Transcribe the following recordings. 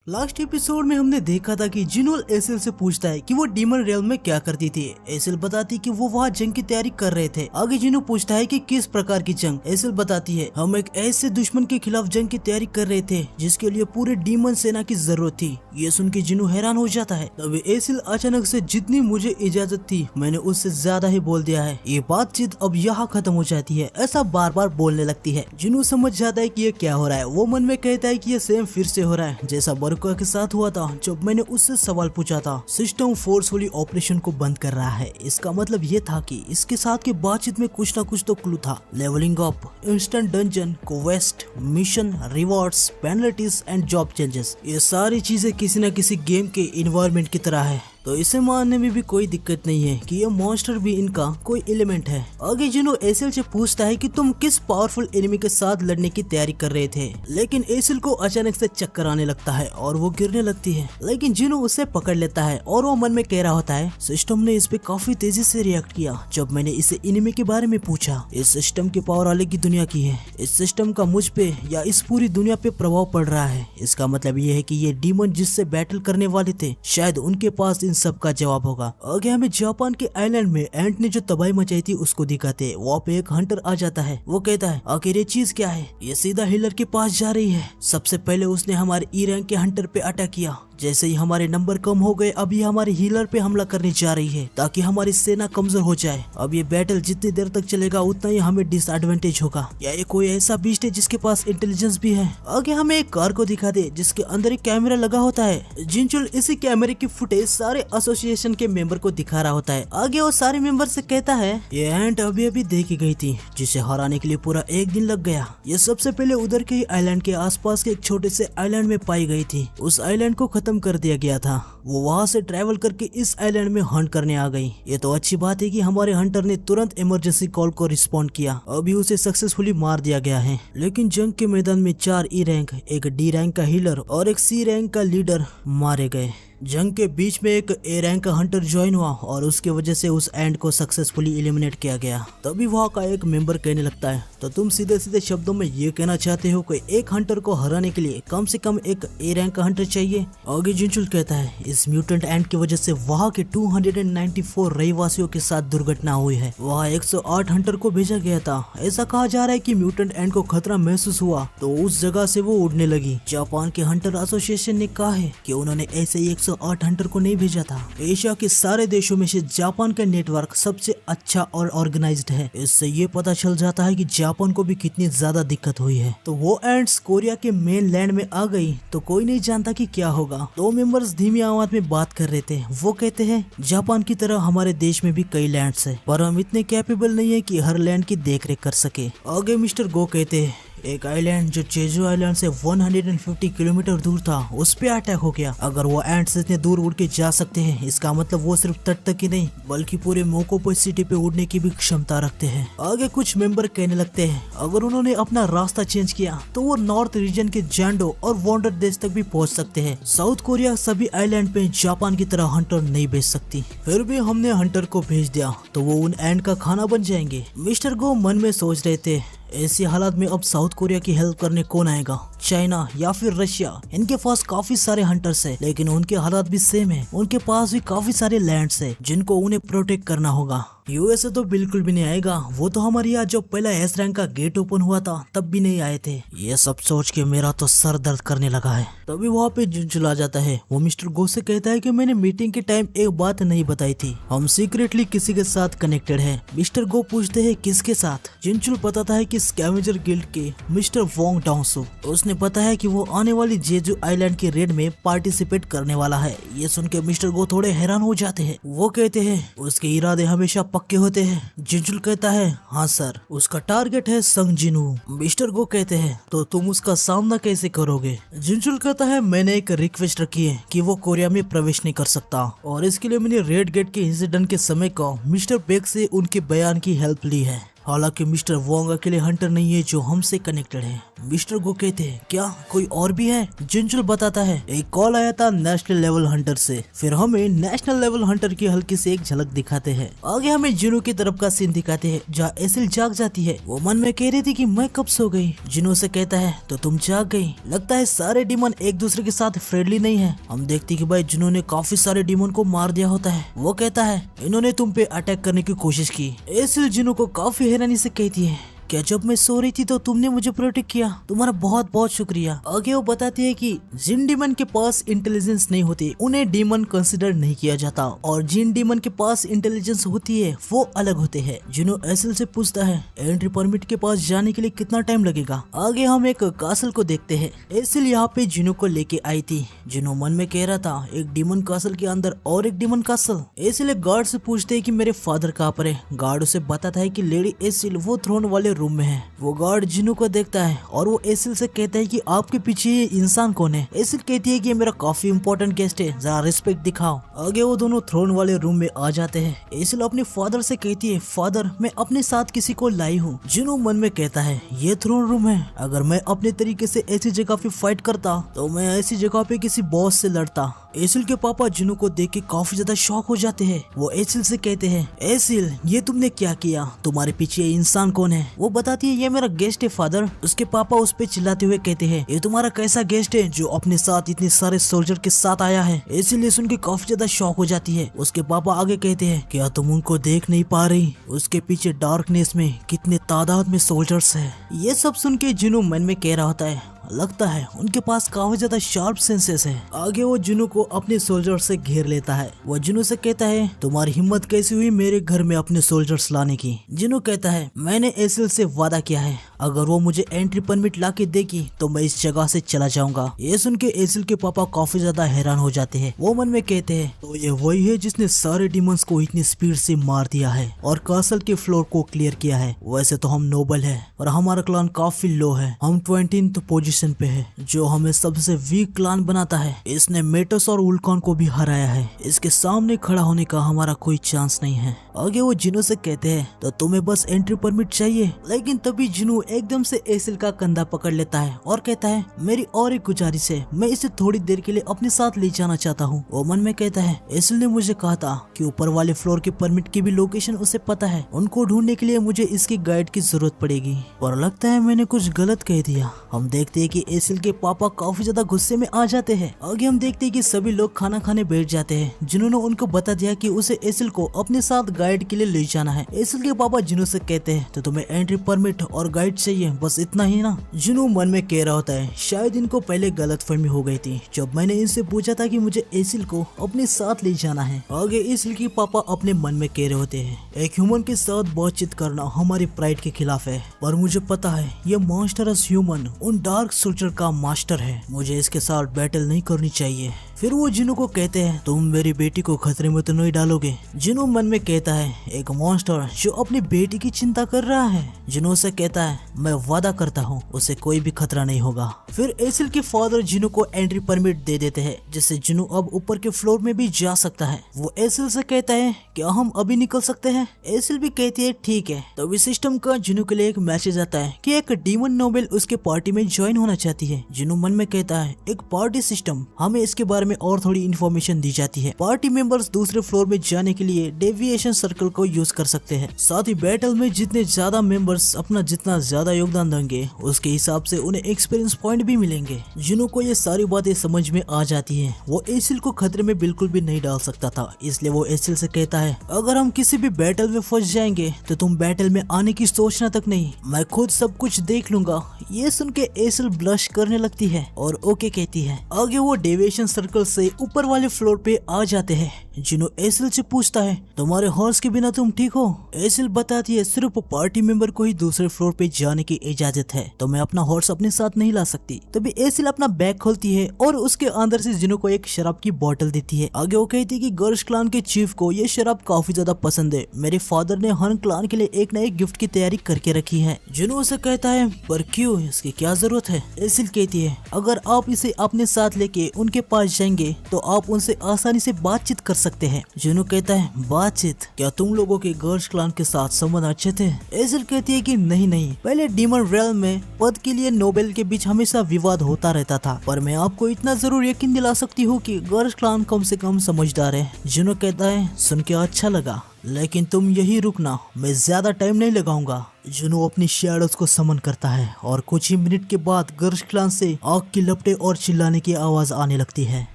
Last episode में हमने देखा था कि जिनोल एसिल से पूछता है कि वो डीमन रियल्म में क्या करती थी। एसिल बताती कि वो वहाँ जंग की तैयारी कर रहे थे। आगे जिनो पूछता है कि किस प्रकार की जंग। एसिल बताती है हम एक ऐसे दुश्मन के खिलाफ जंग की तैयारी कर रहे थे जिसके लिए पूरे डीमन सेना की जरूरत थी। ये सुन के जिनो हैरान हो जाता है। तभी एसिल अचानक से जितनी मुझे इजाजत थी मैंने उससे ज्यादा ही बोल दिया है, ये बातचीत अब यहाँ खत्म हो जाती है, ऐसा बार बार बोलने लगती है। जिनो समझ जाता है कि ये क्या हो रहा है। वो मन में कहता है कि ये सेम फिर से हो रहा है जैसा बरुका के साथ हुआ था जब मैंने उससे सवाल पूछा था। सिस्टम फोर्सफुली ऑपरेशन को बंद कर रहा है। इसका मतलब ये था कि इसके साथ की बातचीत में कुछ ना कुछ तो क्लू था। Levelling up, instant dungeon, quest, mission, rewards, penalties and job changes, ये सारी चीजें किसी न किसी गेम के इन्वायरमेंट की तरह है। तो इसे मानने में भी कोई दिक्कत नहीं है कि ये मॉन्स्टर भी इनका कोई एलिमेंट है। आगे जिनो एसिल से पूछता है कि तुम किस पावरफुल एनिमी के साथ लड़ने की तैयारी कर रहे थे, लेकिन एसिल को अचानक से चक्कर आने लगता है और वो गिरने लगती है। लेकिन जिनो उसे पकड़ लेता है और वो मन में कह रहा होता है सिस्टम ने इस पे काफी तेजी से रिएक्ट किया जब मैंने इसे एनिमी के बारे में पूछा। इस सिस्टम की पावर अलग ही दुनिया की है। इस सिस्टम का मुझ पे या इस पूरी दुनिया पे प्रभाव पड़ रहा है। इसका मतलब ये है कि ये डीमन जिससे बैटल करने वाले थे शायद उनके पास इन सब का जवाब होगा। आगे हमें जापान के आइलैंड में एंट ने जो तबाही मचाई थी उसको दिखाते। वहाँ पे एक हंटर आ जाता है। वो कहता है आखिर ये चीज क्या है। ये सीधा हीलर के पास जा रही है। सबसे पहले उसने हमारे ई रैंक के हंटर पे अटैक किया। जैसे ही हमारे नंबर कम हो गए अब ये हमारे हीलर पे हमला करने जा रही है ताकि हमारी सेना कमजोर हो जाए। अब ये बैटल जितनी देर तक चलेगा उतना ही हमें डिसएडवांटेज होगा। या ये कोई ऐसा बीस्ट है जिसके पास इंटेलिजेंस भी है। आगे हमें एक कार को दिखा दे जिसके अंदर एक कैमरा लगा होता है। जिनचुल इसी कैमरे की फुटेज सारे एसोसिएशन के मेंबर को दिखा रहा होता है। आगे वो सारे मेंबर से कहता है ये एंट अभी अभी देखी गई थी जिसे हराने के लिए पूरा एक दिन लग गया। ये सबसे पहले उधर के ही आइलैंड के आसपास के एक छोटे से आइलैंड में पाई गई थी। उस आइलैंड को खत्म कर दिया गया था। वो वहाँ से ट्रैवल करके इस आइलैंड में हंट करने आ गई। ये तो अच्छी बात है कि हमारे हंटर ने तुरंत इमरजेंसी कॉल को रिस्पॉन्ड किया। अभी उसे सक्सेसफुली मार दिया गया है। लेकिन जंग के मैदान में 4 ई रैंक, एक डी रैंक का हीलर और एक सी रैंक का लीडर मारे गए। जंग के बीच में एक ए रैंक का हंटर ज्वाइन हुआ और उसके वजह से उस एंड को सक्सेसफुली एलिमिनेट किया गया। तभी वहाँ का एक मेंबर कहने लगता है तो तुम सीधे सीधे शब्दों में ये कहना चाहते हो कि एक हंटर को हराने के लिए कम से कम एक ए रैंक का हंटर चाहिए। आगे जिनचुल कहता है इस म्यूटेंट एंड की वजह से वहाँ के 294 रहवासियों के साथ दुर्घटना हुई है। वहाँ 108 हंटर को भेजा गया था। ऐसा कहा जा रहा है कि म्यूटेंट एंड को खतरा महसूस हुआ तो उस जगह से वो उड़ने लगी। जापान के हंटर एसोसिएशन ने कहा है कि उन्होंने ऐसे ही 108 हंटर को नहीं भेजा था। एशिया के सारे देशों में से जापान का नेटवर्क सबसे अच्छा और ऑर्गेनाइज्ड है। इससे ये पता चल जाता है कि जापान को भी कितनी ज्यादा दिक्कत हुई है। तो वो एंड्स कोरिया के मेन लैंड में आ गई तो कोई नहीं जानता कि क्या होगा। 2 मेंबर्स धीमी आवाज में बात कर रहे थे। वो कहते हैं जापान की तरह हमारे देश में भी कई लैंड्स है पर हम इतने कैपेबल नहीं है कि हर लैंड की देखरेख कर सके। आगे मिस्टर गो कहते हैं एक आइलैंड जो चेजू आइलैंड से 150 किलोमीटर दूर था उस पे अटैक हो गया। अगर वो एंट्स इतने दूर उड़ के जा सकते हैं इसका मतलब वो सिर्फ तट तक ही नहीं बल्कि पूरे मोकोपो सिटी पे उड़ने की भी क्षमता रखते हैं। आगे कुछ मेंबर कहने लगते हैं अगर उन्होंने अपना रास्ता चेंज किया तो वो नॉर्थ रीजन के जैंडो और वॉन्डर देश तक भी पहुंच सकते हैं। साउथ कोरिया सभी आइलैंड पे जापान की तरह हंटर नहीं भेज सकती। फिर भी हमने हंटर को भेज दिया तो वो उन एंड का खाना बन जाएंगे। मिस्टर गो मन में सोच रहे थे ऐसी हालात में अब साउथ कोरिया की हेल्प करने कौन आएगा, चाइना या फिर रशिया। इनके पास काफी सारे हंटर्स है लेकिन उनके हालात भी सेम है। उनके पास भी काफी सारे लैंड्स है जिनको उन्हें प्रोटेक्ट करना होगा। यूएसए तो बिल्कुल भी नहीं आएगा। वो तो हमारे यहाँ जब पहला एस रैंक का गेट ओपन हुआ था तब भी नहीं आए थे। ये सब सोच के मेरा तो सर दर्द करने लगा है। तभी वहाँ पे जिनचुल आ जाता है। वो मिस्टर गो से कहता है कि मैंने मीटिंग के टाइम एक बात नहीं बताई थी, हम सीक्रेटली किसी के साथ कनेक्टेड है। मिस्टर गो पूछते है किसके साथ। जिनचुल बताता है कि स्कैवेंजर गिल्ड के मिस्टर वोंग डाउसू। उसने बताया कि वो आने वाली जेजू आइलैंड के रेड में पार्टिसिपेट करने वाला है। ये सुन के मिस्टर गो थोड़े हैरान हो जाते हैं। वो कहते हैं उसके इरादे हमेशा पक्के होते हैं। जिनचुल कहता है हाँ सर, उसका टारगेट है संग जिनू। मिस्टर गो कहते हैं तो तुम उसका सामना कैसे करोगे। जिनचुल कहता है मैंने एक रिक्वेस्ट रखी है कि वो कोरिया में प्रवेश नहीं कर सकता और इसके लिए मैंने रेड गेट के इंसिडेंट के समय को मिस्टर बेक से उनके बयान की हेल्प ली है। हालांकि मिस्टर वोंग अकेले हंटर नहीं है जो हमसे कनेक्टेड है। मिस्टर गो कहते हैं क्या कोई और भी है? जिनजुल बताता है एक कॉल आया था नेशनल लेवल हंटर से। फिर हमें नेशनल लेवल हंटर की हल्की से एक झलक दिखाते हैं। आगे हमें जिनो की तरफ का सीन दिखाते हैं जहाँ एसिल जाग जाती है। वो मन में कह रही थी कि मैं कब सो गई। जिनो से कहता है तो तुम जाग गई। लगता है सारे डीमन एक दूसरे के साथ फ्रेंडली नहीं है। हम देखते कि भाई जिनो ने काफी सारे डीमन को मार दिया होता है। वो कहता है इन्होंने तुम पे अटैक करने की कोशिश की। एसिल जिनो को काफी हैरानी से कहती है क्या जब मैं सो रही थी तो तुमने मुझे प्रोटेक्ट किया? तुम्हारा बहुत बहुत शुक्रिया। आगे वो बताती है कि जिन डीमन के पास इंटेलिजेंस नहीं होती उन्हें डीमन कंसिडर नहीं किया जाता और जिन डीमन के पास इंटेलिजेंस होती है वो अलग होते हैं। जिनो एसिल से पूछता है एंट्री परमिट के पास जाने के लिए कितना टाइम लगेगा। आगे हम एक कासल को देखते हैं। एसिल यहाँ पे जिनो को लेके आई थी। जिनो मन में कह रहा था एक डीमन कासल के अंदर और एक डीमन कासल। एसिल एक गार्ड से पूछते है कि मेरे फादर कहाँ पर है। गार्ड उसे बताता है कि लेडी एसिल वो थ्रोन वाले रूम में है। वो गार्ड जिनो को देखता है और वो एसिल से कहता है कि आपके पीछे ये इंसान कौन है। एसिल कहती है कि ये मेरा काफी इंपॉर्टेंट गेस्ट है, जरा रिस्पेक्ट दिखाओ। आगे वो दोनों थ्रोन वाले रूम में आ जाते हैं। एसिल अपने फादर से कहती है फादर मैं अपने साथ किसी को लाई हूँ। जिनो मन में कहता है ये थ्रोन रूम है। अगर मैं अपने तरीके से ऐसी जगह पे फाइट करता तो मैं ऐसी जगह पे किसी बॉस से लड़ता। एसिल के पापा जिनो को देख के काफी ज्यादा शॉक हो जाते हैं। वो एसिल से कहते हैं एसिल ये तुमने क्या किया? तुम्हारे पीछे ये इंसान कौन है? वो बताती है ये मेरा गेस्ट है फादर। उसके पापा उस पे चिल्लाते हुए कहते हैं ये तुम्हारा कैसा गेस्ट है जो अपने साथ इतने सारे सोल्जर के साथ आया है? एसिल ये सुन के काफी ज्यादा शॉक हो जाती है। उसके पापा आगे कहते हैं क्या तुम उनको देख नहीं पा रही? उसके पीछे डार्कनेस में कितने तादाद में सोल्जर्स है। ये सब सुन के जिनो मन में कह रहा होता है लगता है उनके पास काफी ज्यादा शार्प सेंसेस है। आगे वो जिनो को अपने सोल्जर से घेर लेता है। वो जिनो से कहता है तुम्हारी हिम्मत कैसी हुई मेरे घर में अपने सोल्जर्स लाने की? जिनो कहता है मैंने एसिल से वादा किया है अगर वो मुझे एंट्री परमिट ला के देगी तो मैं इस जगह से चला जाऊंगा। ये सुन के एसिल के पापा काफी ज्यादा हैरान हो जाते हैं। वो मन में कहते हैं तो ये वही है जिसने सारे डीमंस को इतनी स्पीड से मार दिया है और कासल के फ्लोर को क्लियर किया है। वैसे तो हम नोबल है और हमारा क्लान काफी लो है। हम 20th पोजीशन पे है जो हमें सबसे वीक क्लान बनाता है। इसने मेटस और उल्कॉन को भी हराया है। इसके सामने खड़ा होने का हमारा कोई चांस नहीं है। आगे वो जिनो से कहते हैं तो तुम्हें बस एंट्री परमिट चाहिए। लेकिन तभी जिनो एकदम से एसिल का कंधा पकड़ लेता है और कहता है मेरी और एक गुजारिश है, मैं इसे थोड़ी देर के लिए अपने साथ ले जाना चाहता हूँ। वो मन में कहता है एसिल ने मुझे कहा था कि ऊपर वाले फ्लोर के परमिट की भी लोकेशन उसे पता है। उनको ढूंढने के लिए मुझे इसकी गाइड की जरूरत पड़ेगी। और लगता है मैंने कुछ गलत कह दिया। हम देखते हैं कि एसिल के पापा काफी ज्यादा गुस्से में आ जाते हैं। आगे हम देखते हैं कि सभी लोग खाना खाने बैठ जाते हैं। जिन्होंने उनको बता दिया कि उसे एसिल को अपने साथ गाइड के लिए ले जाना है। एसिल के पापा जिनो से कहते हैं तो तुम्हें एंट्री परमिट और गाइड चाहिए, बस इतना ही ना? जिनो मन में कह रहा होता है शायद इनको पहले गलतफहमी हो गई थी जब मैंने इनसे पूछा था कि मुझे एसिल को अपने साथ ले जाना है। आगे एसिल के पापा अपने मन में कह रहे होते हैं एक ह्यूमन के साथ बातचीत करना हमारी प्राइड के खिलाफ है, पर मुझे पता है ये मॉन्स्टरस ह्यूमन उन डार्क सोल्जर का मास्टर है, मुझे इसके साथ बैटल नहीं करनी चाहिए। फिर वो जिनो को कहते हैं तुम मेरी बेटी को खतरे में तो नहीं डालोगे? जिनो मन में कहता है एक मॉन्स्टर जो अपनी बेटी की चिंता कर रहा है। जिनो से कहता है मैं वादा करता हूँ उसे कोई भी खतरा नहीं होगा। फिर एसिल के फादर जिनो को एंट्री परमिट दे देते हैं जिससे जिनो अब ऊपर के फ्लोर में भी जा सकता है। वो एसिल से कहता है क्या हम अभी निकल सकते हैं? एसिल भी कहती है ठीक है। तभी सिस्टम का जिनो के लिए एक मैसेज आता है कि एक डीमन नोबल उसके पार्टी में ज्वाइन होना चाहती है। जिनो मन में कहता है एक पार्टी सिस्टम, हमें इसके बारे में और थोड़ी इन्फॉर्मेशन दी जाती है। पार्टी मेंबर्स दूसरे फ्लोर में जाने के लिए डेविएशन सर्कल को यूज कर सकते हैं। साथ ही बैटल में जितने ज्यादा मेंबर्स अपना जितना ज्यादा योगदान देंगे उसके हिसाब से उन्हें एक्सपीरियंस पॉइंट भी मिलेंगे। जिनो को ये सारी बातें समझ में आ जाती है। वो एसिल को खतरे में बिल्कुल भी नहीं डाल सकता था, इसलिए वो एसिल से कहता है अगर हम किसी भी बैटल में फंस जाएंगे तो तुम बैटल में आने की सोचना तक नहीं, मैं खुद सब कुछ देख लूंगा। ये सुन के एसिल ब्लश करने लगती है और ओके कहती है। आगे वो डेविएशन सर्कल से ऊपर वाले फ्लोर पे आ जाते हैं। जिनो एसिल से पूछता है तुम्हारे हॉर्स के बिना तुम ठीक हो? एसिल बताती है सिर्फ पार्टी मेंबर को ही दूसरे फ्लोर पे जाने की इजाजत है, तो मैं अपना हॉर्स अपने साथ नहीं ला सकती। तभी एसिल अपना बैग खोलती है और उसके अंदर से जिनो को एक शराब की बोतल देती है। आगे वो कहती है कि गर्श क्लान के चीफ को ये शराब काफी ज्यादा पसंद है, मेरे फादर ने हर क्लान के लिए एक न एक गिफ्ट की तैयारी करके रखी है। जिनो उसे कहता है पर क्यों, इसकी क्या जरूरत है? एसिल कहती है अगर आप इसे अपने साथ लेके उनके पास जाएंगे तो आप उनसे आसानी से बातचीत कर सकते सकते हैं। जुनू कहता है बातचीत, क्या तुम लोगों के गर्ल्स क्लान के साथ संबंध अच्छे थे? एसिल कहती है कि नहीं, पहले डीमन रेल्म में पद के लिए नोबेल के बीच हमेशा विवाद होता रहता था, पर मैं आपको इतना जरूर यकीन दिला सकती हूँ कि गर्ल्स क्लान कम से कम समझदार है। जुनू कहता है सुन के अच्छा लगा, लेकिन तुम यही रुकना, मैं ज्यादा टाइम नहीं लगाऊंगा। जुनू अपनी शैडोज को समन करता है और कुछ ही मिनट के बाद गर्ल्स क्लान से आग की लपटें और चिल्लाने की आवाज आने लगती है।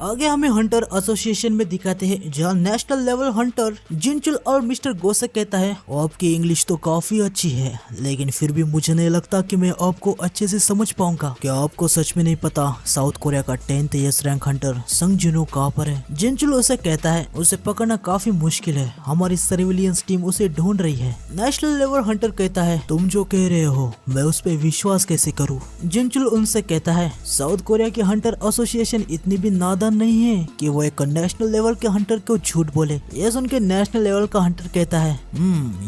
आगे हमें हंटर एसोसिएशन में दिखाते हैं, जहाँ नेशनल लेवल हंटर जिनचुल और मिस्टर गोसेक कहता है आपकी इंग्लिश तो काफी अच्छी है, लेकिन फिर भी मुझे नहीं लगता कि मैं आपको अच्छे से समझ पाऊंगा। क्या आपको सच में नहीं पता साउथ कोरिया का 10th एस रैंक हंटर संग जुनू कहाँ पर है? जिनचुल उसे कहता है उसे पकड़ना काफी मुश्किल है, हमारी सर्विलियंस टीम उसे ढूंढ रही है। नेशनल लेवल हंटर कहता है तुम जो कह रहे हो मैं उस पे विश्वास कैसे करूं? जिनचुल उनसे कहता है साउथ कोरिया की हंटर एसोसिएशन इतनी भी नादान नहीं है कि वो एक नेशनल लेवल के हंटर को झूठ बोले। ये सुन के नेशनल लेवल का हंटर कहता है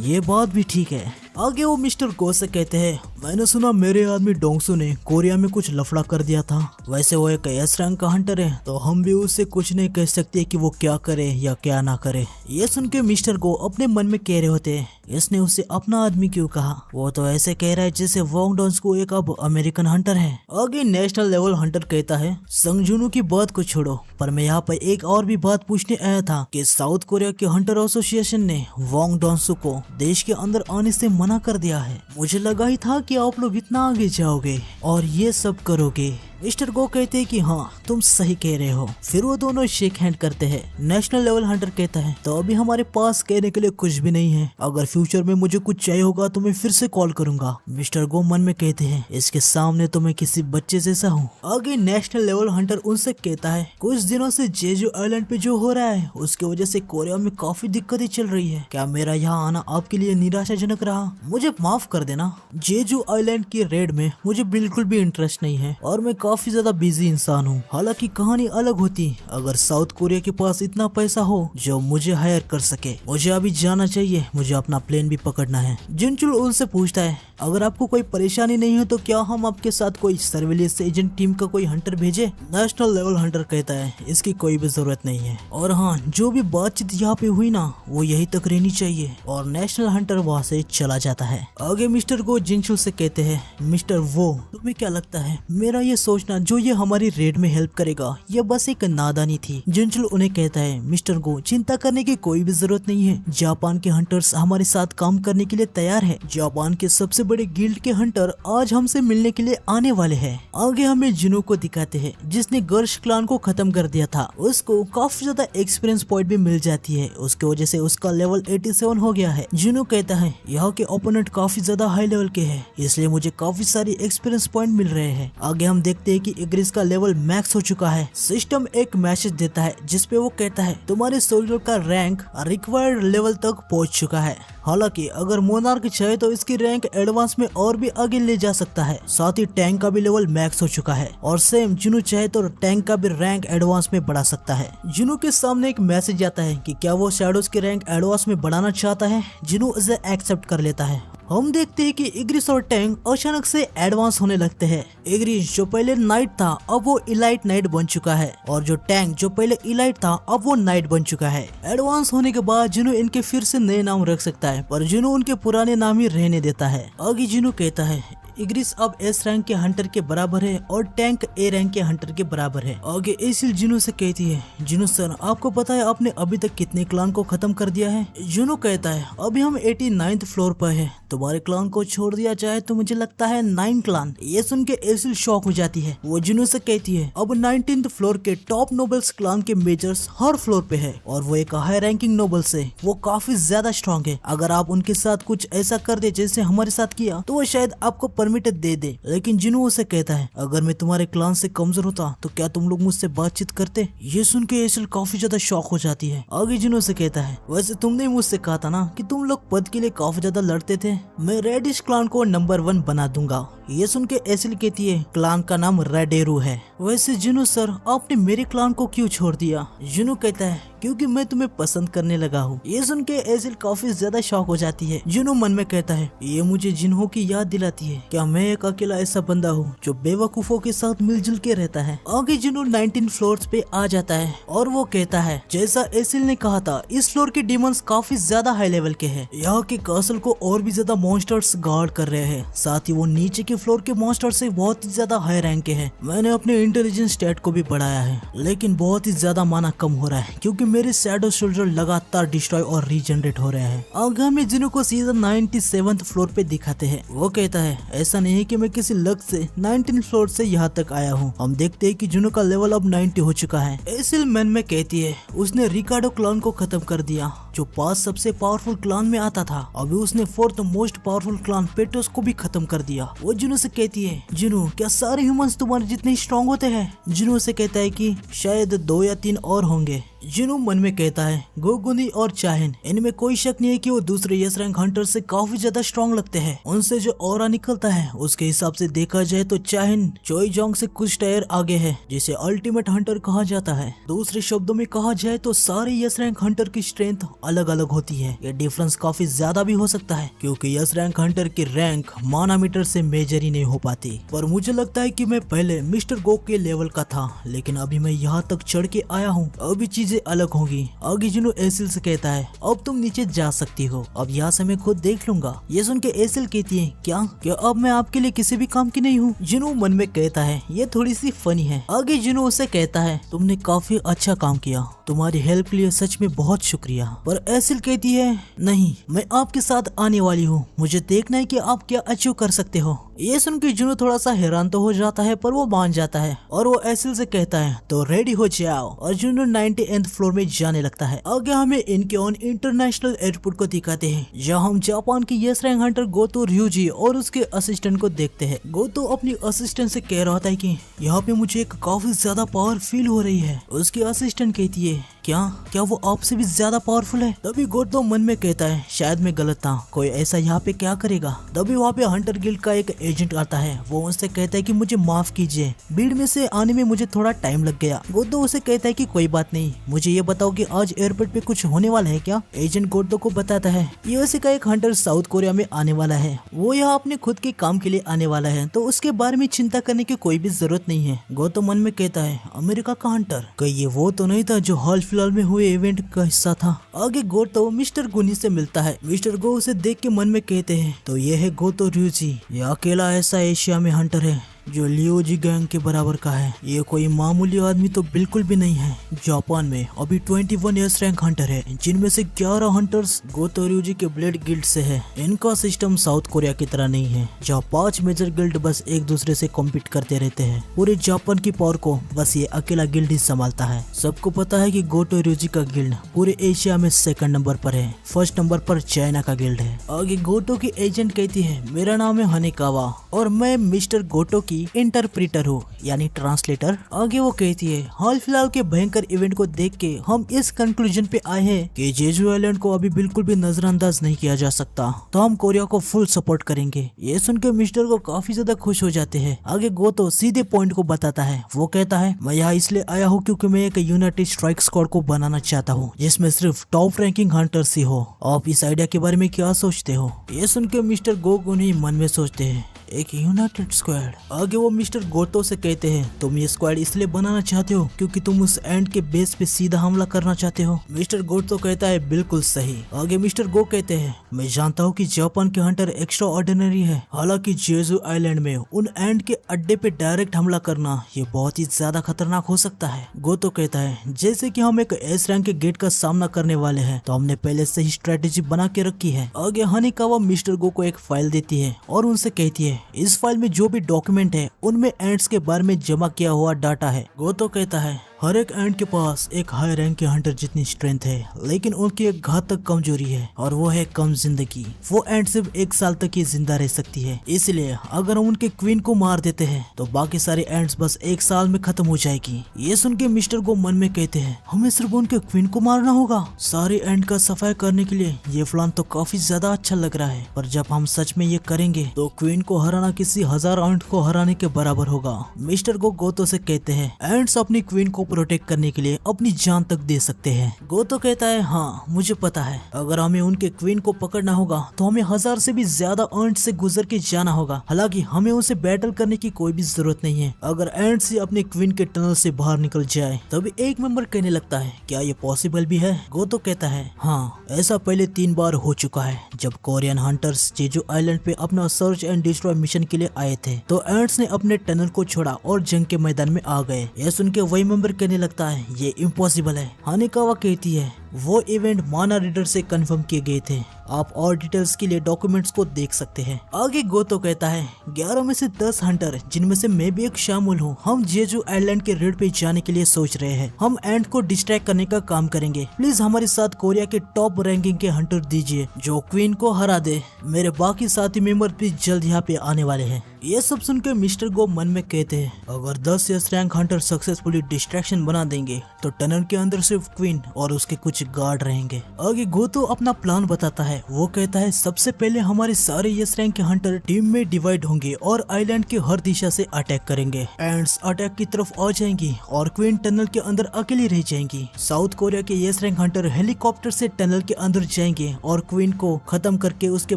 ये बात भी ठीक है। आगे वो मिस्टर गोसेक कहते हैं मैंने सुना मेरे आदमी डोंगसू ने कोरिया में कुछ लफड़ा कर दिया था, वैसे वो एक एस रैंक का हंटर है तो हम भी उससे कुछ नहीं कह सकते कि वो क्या करे या क्या ना करे। ये सुन के मिस्टर गो अपने मन में कह रहे होते हैं इसने उससे अपना आदमी क्यों कहा? वो तो ऐसे कह रहा है जैसे वोंग डोंगसू एक अब अमेरिकन हंटर है। आगे नेशनल लेवल हंटर कहता है संग जुनू की बात को छोड़ो, पर मैं यहाँ पर एक और भी बात पूछने आया था कि साउथ कोरिया के हंटर एसोसिएशन ने वोंग डोंगसू को देश के अंदर आने से मना कर दिया है। मुझे लगा ही था कि आप लोग इतना आगे जाओगे और ये सब करोगे। मिस्टर गो कहते हैं कि हाँ तुम सही कह रहे हो। फिर वो दोनों शेक हैंड करते हैं। नेशनल लेवल हंटर कहता है तो अभी हमारे पास कहने के लिए कुछ भी नहीं है, अगर फ्यूचर में मुझे कुछ चाहिए होगा तो मैं फिर से कॉल करूंगा। मिस्टर गो मन में कहते हैं इसके सामने तो मैं किसी बच्चे जैसा हूँ। आगे नेशनल लेवल हंटर उनसे कहता है कुछ दिनों से जेजू आइलैंड पे जो हो रहा है उसकी वजह से कोरिया में काफी दिक्कतें चल रही है। क्या मेरा यहाँ आना आपके लिए निराशाजनक रहा? मुझे माफ कर देना। जेजू आइलैंड की रेड में मुझे बिल्कुल भी इंटरेस्ट नहीं है और मैं काफी ज्यादा बिजी इंसान हूँ। हालांकि कहानी अलग होती अगर साउथ कोरिया के पास इतना पैसा हो जो मुझे हायर कर सके। मुझे अभी जाना चाहिए, मुझे अपना प्लेन भी पकड़ना है। जिनचुल उनसे पूछता है अगर आपको कोई परेशानी नहीं है तो क्या हम आपके साथ कोई सर्विलेंस एजेंट टीम का कोई हंटर भेजे? नेशनल लेवल हंटर कहता है इसकी कोई भी जरूरत नहीं है, और हाँ जो भी बातचीत यहाँ पे हुई ना वो यही तक रहनी चाहिए। और नेशनल हंटर वहाँ से चला जाता है। आगे मिस्टर गो जिनचुल से कहते हैं मिस्टर वो तुम्हें क्या लगता है मेरा ये सोचना जो ये हमारी रेड में हेल्प करेगा ये बस एक नादानी थी? जिनचुल उन्हें कहता है मिस्टर गो चिंता करने की कोई भी जरूरत नहीं है, जापान के हंटर्स हमारे साथ काम करने के लिए तैयार है। जापान के सबसे बड़े गिल्ड के हंटर आज हमसे मिलने के लिए आने वाले हैं। आगे हमें जुनू को दिखाते हैं जिसने गर्ल्स क्लान को खत्म कर दिया था। उसको काफी ज्यादा एक्सपीरियंस पॉइंट भी मिल जाती है, उसकी वजह से उसका लेवल 87 हो गया है। जुनू कहता है यहाँ के ओपोनेंट काफी ज्यादा हाई लेवल के हैं, इसलिए मुझे काफी सारी एक्सपीरियंस पॉइंट मिल रहे हैं। आगे हम देखते हैं कि इग्रिस का लेवल मैक्स हो चुका है। सिस्टम एक मैसेज देता है जिसपे वो कहता है तुम्हारे सोल्जर का रैंक रिक्वायर्ड लेवल तक पहुंच चुका है। हालांकि अगर मोनार्क चाहे तो इसकी रैंक एडवांस में और भी आगे ले जा सकता है। साथ ही टैंक का भी लेवल मैक्स हो चुका है और सेम जुनू चाहे तो टैंक का भी रैंक एडवांस में बढ़ा सकता है। जुनू के सामने एक मैसेज आता है कि क्या वो शैडोज की रैंक एडवांस में बढ़ाना चाहता है। जुनू इसे एक्सेप्ट कर लेता है। हम देखते हैं कि इग्रिस और टैंक अचानक से एडवांस होने लगते हैं। इग्रिस जो पहले नाइट था अब वो इलाइट नाइट बन चुका है और जो टैंक जो पहले इलाइट था अब वो नाइट बन चुका है। एडवांस होने के बाद जुनू इनके फिर से नए नाम रख सकता है, पर जुनू उनके पुराने नाम ही रहने देता है। आगे जुनू कहता है इग्रिस अब एस रैंक के हंटर के बराबर है और टैंक ए रैंक के हंटर के बराबर है। आगे एसिल जुनू से कहती है जुनू सर आपको पता है आपने अभी तक कितने क्लान को खत्म कर दिया है? जुनू कहता है अभी हम 89th फ्लोर पर है, तुम्हारे क्लान को छोड़ दिया जाए तो मुझे लगता है 9 क्लान। ये सुन के एसिल शॉक हो जाती है। वो जुनू से कहती है अब 19th फ्लोर के टॉप नोबल्स क्लान के मेजर्स हर फ्लोर पे है और वो एक हाई रैंकिंग नोबल्स है, वो काफी ज्यादा स्ट्रॉन्ग है। अगर आप उनके साथ कुछ ऐसा कर दे जैसे हमारे साथ किया तो वो शायद आपको परमिट दे दे। लेकिन जुनू उसे कहता है अगर मैं तुम्हारे क्लान से कमजोर होता तो क्या तुम लोग मुझसे बातचीत करते? ये सुन के एसिल काफी ज्यादा शॉक हो जाती है। आगे जुनू से कहता है वैसे तुमने मुझसे कहा था ना कि तुम लोग पद के लिए काफी ज्यादा लड़ते थे, मैं रेडिश क्लान को नंबर 1 बना दूंगा। ये सुन के एसिल कहती है क्लान का नाम रेडेरू है। वैसे जुनू सर आपने मेरे क्लान को क्यों छोड़ दिया? जुनू कहता है क्योंकि मैं तुम्हें पसंद करने लगा हूँ। ये सुन के एसिल काफी ज्यादा शॉक हो जाती है। जुनू मन में कहता है ये मुझे जिन्हों की याद दिलाती है। क्या मैं एक अकेला ऐसा बंदा हूँ जो बेवकूफों के साथ मिलजुल के रहता है? आगे जुनू 19 फ्लोर्स पे आ जाता है और वो कहता है जैसा एसिल ने कहा था इस फ्लोर के डिमंस काफी ज्यादा हाई लेवल के हैं। यहाँ के कासल को और भी ज्यादा मॉन्स्टर्स गार्ड कर रहे हैं, साथ ही वो नीचे के फ्लोर के मॉन्स्टर से बहुत ही ज्यादा हाई रैंक के हैं। मैंने अपने इंटेलिजेंस स्टेट को भी बढ़ाया है लेकिन बहुत ही ज्यादा माना कम हो रहा है क्योंकि मेरे शैडो सोल्जर लगातार डिस्ट्रॉय और रीजनरेट हो रहे हैं। आगे में जिन्हों को सीजन 97 फ्लोर पे दिखाते हैं। वो कहता है ऐसा नहीं है कि मैं किसी लक से 19 फ्लोर से यहाँ तक आया हूँ। हम देखते हैं कि जिन्हों का लेवल अब 90 हो चुका है। एसिल मैन में कहती है उसने रिकार्डो क्लान को खत्म कर दिया जो 5 सबसे पावरफुल क्लान में आता था। अभी उसने 4th मोस्ट पावरफुल क्लान पेटोस को भी खत्म कर दिया। वो जुनू से कहती है जुनू क्या सारे ह्यूमंस तुम्हारे जितने स्ट्रॉन्ग होते हैं? जुनू से कहता है कि शायद 2 या 3 और होंगे। जुनू मन में कहता है गोगुनी और चाहिन इनमें कोई शक नहीं है कि वो दूसरे यस रैंक हंटर से काफी ज्यादा स्ट्रॉन्ग लगते हैं। उनसे जो ऑरा निकलता है उसके हिसाब से देखा जाए तो चाहिन चोईजोंग से कुछ टायर आगे है जिसे अल्टीमेट हंटर कहा जाता है। दूसरे शब्दों में कहा जाए तो सारे यस रैंक हंटर की स्ट्रेंथ अलग अलग होती है। ये डिफरेंस काफी ज्यादा भी हो सकता है क्योंकि यस रैंक हंटर की रैंक मानामीटर से मेजर ही नहीं हो पाती। पर मुझे लगता है कि मैं पहले मिस्टर गो के लेवल का था लेकिन अभी मैं यहाँ तक चढ़ के आया हूँ। अभी चीजें अलग होगी। आगे जुनू एसिल से कहता है अब तुम नीचे जा सकती हो, अब यहाँ से मैं खुद देख लूंगा। ये सुन के एसिल कहती है क्या अब मैं आपके लिए किसी भी काम की नहीं हूँ? जुनू मन में कहता है ये थोड़ी सी फनी है। आगे जुनू उसे कहता है तुमने काफी अच्छा काम किया, तुम्हारी हेल्प के लिए सच में बहुत शुक्रिया। पर एसिल कहती है नहीं मैं आपके साथ आने वाली हूँ, मुझे देखना है कि आप क्या अचीव कर सकते हो। ये सुन के जुनू थोड़ा सा हैरान तो हो जाता है पर वो मान जाता है और वो एसिल से कहता है तो रेडी हो जाओ और जुनू 98th फ्लोर में जाने लगता है। आगे हमें इनकेओन इंटरनेशनल एयरपोर्ट को दिखाते हैं जहाँ हम जापान की yes rank Hunter go to ryuji और उसके असिस्टेंट को देखते हैं। गोतो अपनी असिस्टेंट से कह रहा था कि यहाँ पे मुझे एक काफी ज्यादा पावर फील हो रही है। उसकी असिस्टेंट कहती है क्या वो आपसे भी ज्यादा पावरफुल है? तभी गोतो मन में कहता है शायद मैं गलत था, कोई ऐसा यहाँ पे क्या करेगा। तभी वहाँ पे हंटर गिल्ड का एक एजेंट आता है। वो उनसे कहता है कि मुझे माफ कीजिए, भीड़ में से आने में मुझे थोड़ा टाइम लग गया। गोतो उसे कहता है कि कोई बात नहीं, मुझे ये बताओ कि आज एयरपोर्ट पे कुछ होने वाला है क्या? एजेंट गोतो को बताता है यूएसए का एक हंटर साउथ कोरिया में आने वाला है, वो यहाँ अपने खुद के काम के लिए आने वाला है तो उसके बारे में चिंता करने की कोई भी जरूरत नहीं है। गोतो मन में कहता है अमेरिका का हंटर, कहीं ये वो तो नहीं था जो हाल फिलहाल में हुए इवेंट का हिस्सा था। आगे गोतो मिस्टर गुनी से मिलता है। मिस्टर गो उसे देख के मन में कहते हैं तो ये है गोतो ryuji, ये अकेला ऐसा एशिया में हंटर है जो लियोजी गैंग के बराबर का है। ये कोई मामूली आदमी तो बिल्कुल भी नहीं है। जापान में अभी 21 यस रैंक हंटर है जिनमें से 11 हंटर्स गोतो ryuji के ब्लेड गिल्ड से है। इनका सिस्टम साउथ कोरिया की तरह नहीं है जहाँ 5 मेजर गिल्ड बस एक दूसरे से कॉम्पीट करते रहते हैं। पूरे जापान की पावर को बस ये अकेला गिल्ड ही संभालता है। सबको पता है कि गोतो ryuji का गिल्ड पूरे एशिया में 2nd नंबर पर है, 1st नंबर पर चाइना का गिल्ड है। आगे गोतो की एजेंट कहती है मेरा नाम है हनेकावा और मैं मिस्टर गोतो की इंटरप्रेटर हो यानी ट्रांसलेटर। आगे वो कहती है हाल फिलहाल के भयंकर इवेंट को देख के हम इस कंक्लूजन पे आए हैं कि जेजू आइलैंड को अभी बिल्कुल भी नजरअंदाज नहीं किया जा सकता, तो हम कोरिया को फुल सपोर्ट करेंगे। ये सुनकर मिस्टर को काफी ज्यादा खुश हो जाते हैं। आगे गोतो सीधे पॉइंट को बताता है। वो कहता है मैं यहाँ इसलिए आया हूँ क्योंकि मैं एक यूनाइटेड स्ट्राइक स्क्वाड को बनाना चाहता हूँ जिसमें सिर्फ टॉप रैंकिंग हंटर्स ही हो। आप इस आइडिया के बारे में क्या सोचते हो? ये सुनकर मिस्टर गोगुनी मन में सोचते हैं एक यूनाइटेड स्क्वाड। आगे वो मिस्टर गोतो से कहते हैं तुम ये स्क्वाड इसलिए बनाना चाहते हो क्योंकि तुम उस एंड के बेस पे सीधा हमला करना चाहते हो। मिस्टर गोतो कहता है बिल्कुल सही। आगे मिस्टर गो कहते हैं मैं जानता हूँ कि जापान के हंटर एक्स्ट्रा ऑर्डिनरी है, हालांकि जेजू आइलैंड में उन एंड के अड्डे पे डायरेक्ट हमला करना ये बहुत ही ज्यादा खतरनाक हो सकता है। गोतो कहता है जैसे कि हम एक एस रैंक के गेट का सामना करने वाले हैं तो हमने पहले से ही स्ट्रेटेजी बना के रखी है। आगे हनेकावा मिस्टर गो को एक फाइल देती है और उनसे कहती है इस फाइल में जो भी डॉक्यूमेंट है उनमें एंड्स के बारे में जमा किया हुआ डाटा है। गोतो कहता है हर एक एंड के पास एक हाई रैंक के हंटर जितनी स्ट्रेंथ है, लेकिन उनकी एक घातक कमजोरी है और वो है कम जिंदगी। वो एंड सिर्फ 1 साल तक ही जिंदा रह सकती है, इसलिए अगर हम उनके क्वीन को मार देते हैं तो बाकी सारे एंड्स बस 1 साल में खत्म हो जाएगी। ये सुन के मिस्टर गो मन में कहते हैं हमें सिर्फ उनके क्वीन को मारना होगा। सारे एंड का सफाई करने के लिए ये प्लान तो काफी ज्यादा अच्छा लग रहा है, पर जब हम सच में ये करेंगे तो क्वीन को हराना किसी 1000 एंड को हराने के बराबर होगा। मिस्टर गो गोतो से कहते हैं एंड्स अपनी क्वीन को प्रोटेक्ट करने के लिए अपनी जान तक दे सकते हैं। गोतो कहता है हाँ मुझे पता है, अगर हमें उनके क्वीन को पकड़ना होगा तो हमें 1000 से भी ज्यादा एंड से गुजर के जाना होगा। हालांकि हमें उनसे बैटल करने की कोई भी जरूरत नहीं है। अगर एंड्स ही अपने क्वीन के टनल से बाहर निकल जाए तभी एक मेंबर कहने लगता है क्या ये पॉसिबल भी है? गोतो कहता है हाँ ऐसा पहले 3 बार हो चुका है। जब कोरियन हंटर्स जेजू आइलैंड पे अपना सर्च एंड डिस्ट्रॉय मिशन के लिए आए थे तो एंड्स ने अपने टनल को छोड़ा और जंग के मैदान में आ गए। यह सुन के वही मेंबर कहने लगता है ये इम्पॉसिबल है। हानिकावा कहती है वो इवेंट माना रीडर से कंफर्म किए गए थे, आप और डिटेल्स के लिए डॉक्यूमेंट्स को देख सकते हैं। आगे गोतो कहता है 11 में से 10 हंटर जिनमें से मैं भी एक शामिल हूँ, हम जेजू आइलैंड के रेड पे जाने के लिए सोच रहे हैं। हम एंड को डिस्ट्रैक्ट करने का काम करेंगे। प्लीज हमारे साथ कोरिया के टॉप रैंकिंग के हंटर दीजिए जो क्वीन को हरा दे। मेरे बाकी साथी मेंबर भी जल्द यहाँ पे आने वाले हैं। ये सब सुनकर मिस्टर गो मन में कहते हैं अगर 10 S rank Hunter successfully distraction बना देंगे तो टनल के अंदर सिर्फ क्वीन और उसके कुछ गार्ड रहेंगे। आगे गोतो अपना प्लान बताता है। वो कहता है सबसे पहले हमारे सारे एस रैंक के हंटर टीम में डिवाइड होंगे और आइलैंड के हर दिशा से अटैक करेंगे। एंड्स अटैक की तरफ आ जाएंगी और क्वीन टनल के अंदर अकेली रह जाएंगी। साउथ कोरिया के एस रैंक हंटर हेलीकॉप्टर से टनल के अंदर जाएंगे और क्वीन को खत्म करके उसके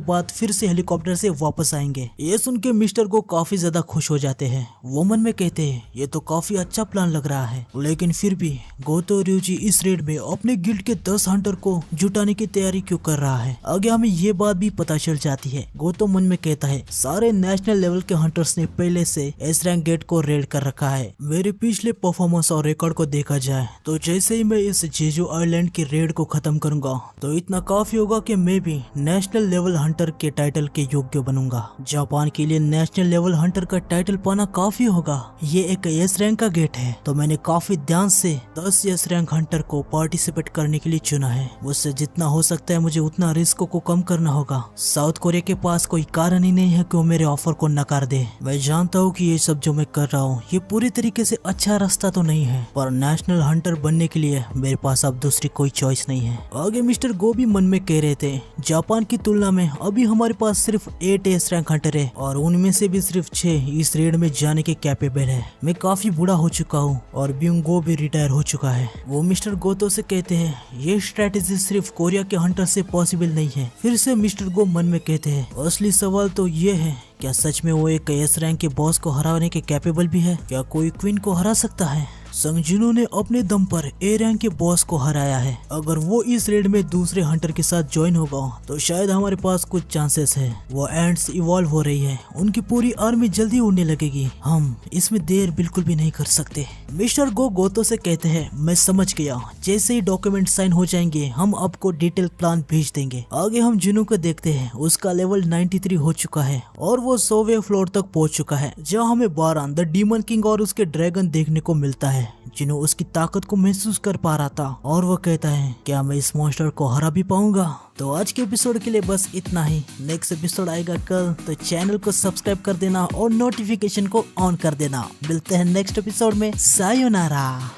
बाद फिर से हेलीकॉप्टर से वापस आएंगे। ये सुन के मिस्टर को काफी ज्यादा खुश हो जाते हैं। वो मन में कहते हैं ये तो काफी अच्छा प्लान लग रहा है, लेकिन फिर भी गोतो ryuji इस रेड में अपने गिल्ड के 10 हंटर को जुटाने की तैयारी क्यों कर रहा है? आगे हमें ये बात भी पता चल जाती है। गोतो मन में कहता है सारे नेशनल लेवल के हंटर्स ने पहले से एस रैंक गेट को रेड कर रखा है। मेरे पिछले परफॉर्मेंस और रिकॉर्ड को देखा जाए तो जैसे ही मैं इस जेजू आइलैंड की रेड को खत्म करूंगा तो इतना काफी होगा कि मैं भी नेशनल लेवल हंटर के टाइटल के योग्य बनूंगा। जापान के लिए नेशनल लेवल हंटर का टाइटल पाना काफी होगा। ये एक एस रैंक का गेट है तो मैंने काफी ध्यान से 10 एस रैंक हंटर को पार्टिसिपेट करने के लिए चुना है। मुझसे जितना हो सकता है मुझे उतना रिस्क को कम करना होगा। साउथ कोरिया के पास कोई कारण ही नहीं है कि वो मेरे ऑफर को नकार दे। मैं जानता हूँ कि ये सब जो मैं कर रहा हूँ ये पूरी तरीके से अच्छा रास्ता तो नहीं है, पर नेशनल हंटर बनने के लिए मेरे पास अब दूसरी कोई चॉइस नहीं है। आगे मिस्टर गो भी मन में कह रहे थे जापान की तुलना में अभी हमारे पास सिर्फ 8 एस रैंक हंटर है और उनमें से भी सिर्फ 6 इस रेड में जाने के कैपेबल है। मैं काफी बूढ़ा हो चुका हूँ और ब्यूंगो भी रिटायर हो चुका है। वो मिस्टर गोतो से कहते हैं ये स्ट्रेटेजी सिर्फ कोरिया के हंटर से पॉसिबल नहीं है। फिर से मिस्टर गो मन में कहते हैं असली सवाल तो ये है क्या सच में वो एक एस रैंक के बॉस को हराने के कैपेबल भी है? क्या कोई क्वीन को हरा सकता है? संगजुनो ने अपने दम पर ए रैंक के बॉस को हराया है। अगर वो इस रेड में दूसरे हंटर के साथ ज्वाइन होगा तो शायद हमारे पास कुछ चांसेस है। वो एंड्स इवॉल्व हो रही है, उनकी पूरी आर्मी जल्दी उड़ने लगेगी। हम इसमें देर बिल्कुल भी नहीं कर सकते। मिस्टर गो गोतो से कहते हैं मैं समझ गया, जैसे ही डॉक्यूमेंट साइन हो जाएंगे हम आपको डिटेल प्लान भेज देंगे। आगे हम जुनू को देखते हैं। उसका लेवल 93 हो चुका है और वो 100वें फ्लोर तक पहुंच चुका है, जहाँ हमें बारान द डीमन किंग और उसके ड्रैगन देखने को मिलता है। जिन्हों उसकी ताकत को महसूस कर पा रहा था और वो कहता है क्या मैं इस मॉन्स्टर को हरा भी पाऊंगा? तो आज के एपिसोड के लिए बस इतना ही। नेक्स्ट एपिसोड आएगा कल, तो चैनल को सब्सक्राइब कर देना और नोटिफिकेशन को ऑन कर देना। मिलते हैं नेक्स्ट एपिसोड में। सायोनारा।